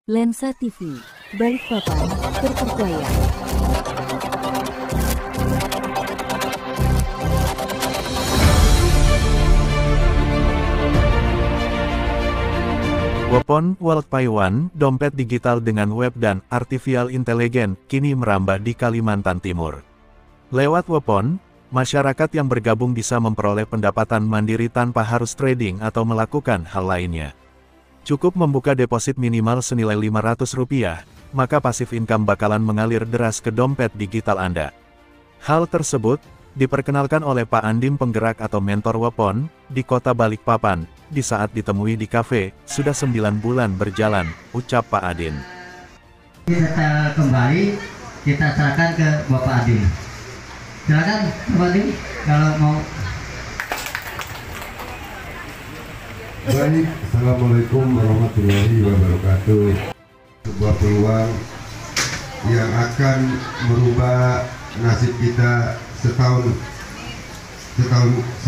Lensa TV, Balikpapan, terpercaya. Wepon World Paywan, dompet digital dengan web dan artificial intelligence, kini merambah di Kalimantan Timur. Lewat Wepon, masyarakat yang bergabung bisa memperoleh pendapatan mandiri tanpa harus trading atau melakukan hal lainnya. Cukup membuka deposit minimal senilai Rp500, maka passive income bakalan mengalir deras ke dompet digital Anda. Hal tersebut diperkenalkan oleh Pak Andim, penggerak atau mentor Wepon, di kota Balikpapan, di saat ditemui di kafe. Sudah 9 bulan berjalan, ucap Pak Adin. Kita kembali, kita serahkan ke Bapak Adin. Silakan Bapak Adin, kalau mau. Baik, Assalamualaikum warahmatullahi wabarakatuh. Sebuah peluang yang akan merubah nasib kita setahun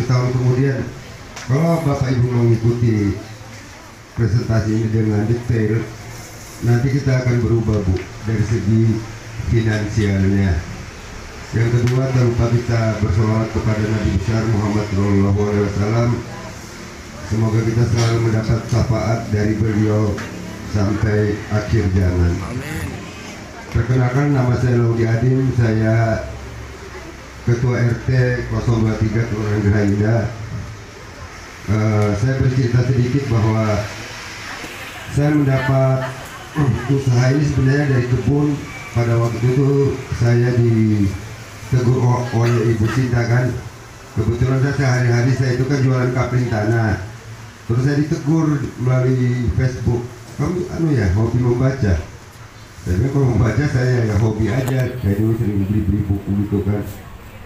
kemudian. Kalau Bapak Ibu mengikuti presentasi ini dengan detail, nanti kita akan berubah, Bu, dari segi finansialnya. Yang kedua, tak lupa kita bersolawat kepada Nabi besar Muhammad SAW. Semoga kita selalu mendapat syafaat dari beliau sampai akhir zaman. Perkenalkan, nama saya Laudi Adin, saya Ketua RT 023 Kelurahan Geraha Indah. Saya bercerita sedikit bahwa saya mendapat usaha ini sebenarnya dari kebun. Pada waktu itu saya ditegur oleh Ibu Cinta kan. Kebetulan saya sehari-hari saya itu kan jualan kapling tanah. Terus saya ditegur melalui Facebook, kamu hobi membaca. Tapi kalau membaca saya ya hobi aja. Saya dulu sering beli buku gitu kan,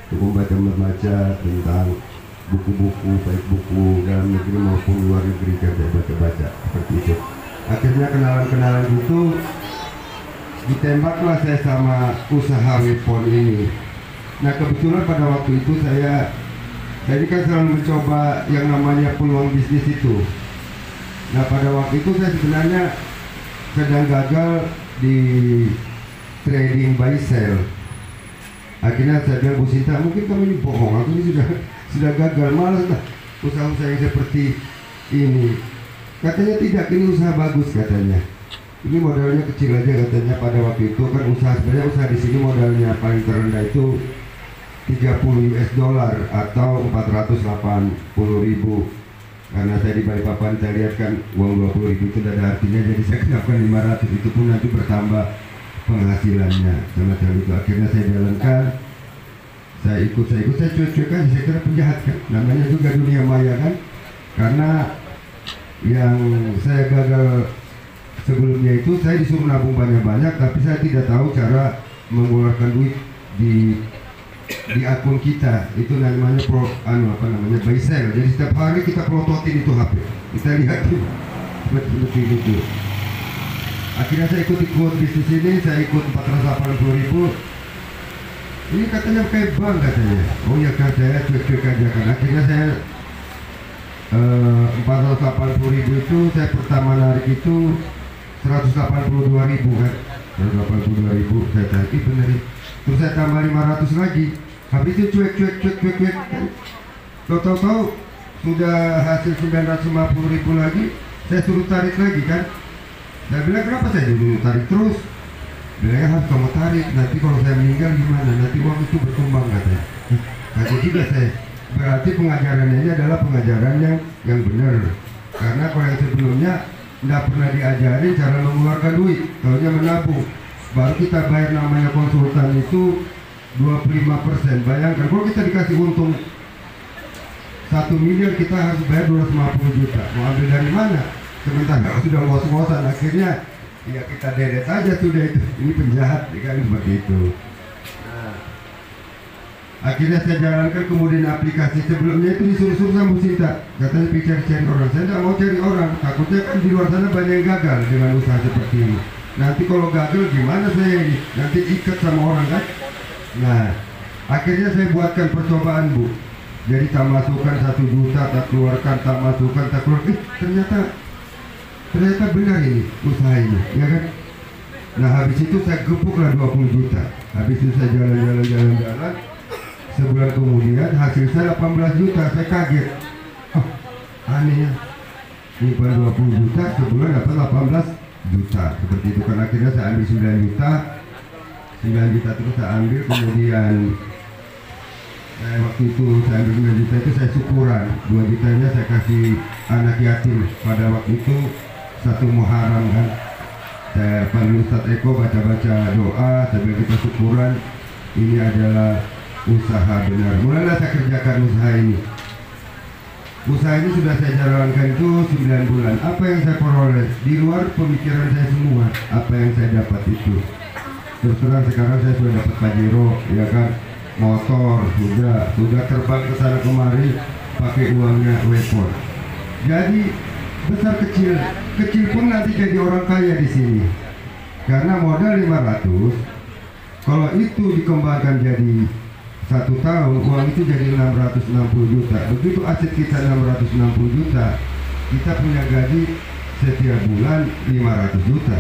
untuk membaca tentang buku-buku, baik buku dalam negeri maupun luar negeri, saya baca seperti itu. Akhirnya kenalan gitu, ditembaklah saya sama usaha Wepon ini. Nah kebetulan pada waktu itu saya kan selalu mencoba yang namanya peluang bisnis itu. Nah pada waktu itu saya sebenarnya sedang gagal di trading buy sell. Akhirnya saya bilang, Bu Sinta, mungkin kamu ini bohong, aku ini sudah gagal, malas lah usaha-usaha yang seperti ini. Katanya tidak, ini usaha bagus katanya. Ini modalnya kecil aja katanya. Pada waktu itu kan sebenarnya usaha di sini modalnya paling terendah itu $30 atau 480.000. Karena saya di Balikpapan, saya lihat kan uang 20.000 itu tidak ada artinya, jadi saya kenakan 500, itu pun nanti bertambah penghasilannya. Semacam itu akhirnya saya jalankan. Saya ikut, saya cuek-cuek aja, saya kira penjahat kan, namanya juga dunia maya kan. Karena yang saya gagal sebelumnya itu saya disuruh nabung banyak-banyak, tapi saya tidak tahu cara mengeluarkan duit di akun kita. Itu namanya buy sell. Jadi setiap hari kita plototin itu HP, kita lihat seperti itu. Akhirnya saya ikut bisnis ini, saya ikut 480.000. Ini katanya kayak bank katanya. Oh ya kan, saya cuek-cuek aja kan. Akhirnya saya 480.000 itu saya pertama narik itu 182.000 kan. 182.000 saya tarik bener. Terus saya tambah 500 lagi. Habis itu cuek kan. Tahu-tahu sudah hasil 950.000 lagi, saya suruh tarik lagi kan. Saya bilang, kenapa saya dulu tarik terus? Bilangnya, harus kamu tarik, nanti kalau saya meninggal gimana? Nanti uang itu berkembang katanya. Kaget juga saya. Berarti pengajarannya ini adalah pengajaran yang benar. Karena kalau yang sebelumnya tidak pernah diajarin cara mengeluarkan duit, taunya menabung. Baru kita bayar namanya konsultan itu 25%. Bayangkan kalau kita dikasih untung 1 miliar, kita harus bayar 250 juta. Mau ambil dari mana? Sementara sudah ngos-ngosan. Akhirnya ya kita deret aja sudah itu. Ini penjahat kan, seperti itu. Nah, akhirnya saya jalankan. Kemudian aplikasi sebelumnya itu disuruh-suruh sama Bu Sinta, katanya cari orang. Saya tidak mau cari orang, takutnya kan di luar sana banyak yang gagal dengan usaha seperti ini. Nanti kalau gagal gimana saya ini? Nanti ikat sama orang kan. Nah akhirnya saya buatkan percobaan, Bu. Jadi tak masukkan 1 juta, tak keluarkan, tak masukkan, tak keluarkan. Ternyata ternyata benar ini usaha ini, ya kan? Nah habis itu saya gepuklah 20 juta. Habis itu saya jalan. Sebulan kemudian hasil saya 18 juta. Saya kaget. Oh, aneh ya. Nyimpan 20 juta, sebulan dapat 18 juta. Seperti itu kan, akhirnya saya ambil 9 juta. 9 juta terus saya ambil, kemudian waktu itu saya ambil 9 juta itu saya syukuran. 2 jutanya saya kasih anak yatim. Pada waktu itu 1 Muharram kan. Saya panggil Ustadz Eko baca-baca doa, saya bilang kita syukuran, ini adalah usaha benar. Mulailah saya kerjakan usaha ini. Usaha ini sudah saya jalankan itu 9 bulan. Apa yang saya peroleh di luar pemikiran saya semua, apa yang saya dapat itu. Terus terang sekarang saya sudah dapat Pajero, ya kan, motor, sudah terbang ke sana kemari pakai uangnya weapon. Jadi besar kecil pun nanti jadi orang kaya di sini. Karena modal 500, kalau itu dikembangkan jadi 1 tahun, uang itu jadi 660 juta. Begitu aset kita 660 juta, kita punya gaji setiap bulan 500 juta.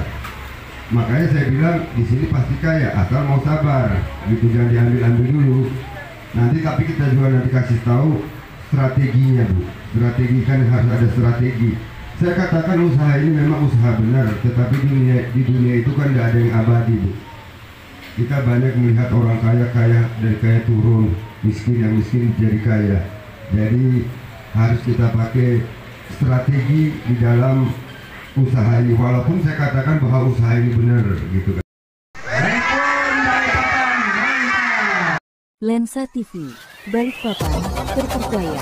Makanya saya bilang di sini pasti kaya, asal mau sabar. Gitu, jangan diambil dulu. Nanti tapi kita juga nanti kasih tahu strateginya, Bu. Strategi kan harus ada strategi. Saya katakan usaha ini memang usaha benar, tetapi di dunia itu kan tidak ada yang abadi, Bu. Kita banyak melihat orang kaya dari kaya turun, yang miskin jadi kaya. Jadi harus kita pakai strategi di dalam usaha ini, walaupun saya katakan bahwa usaha ini benar gitu kan. Lensa TV, Balikpapan, terpercaya.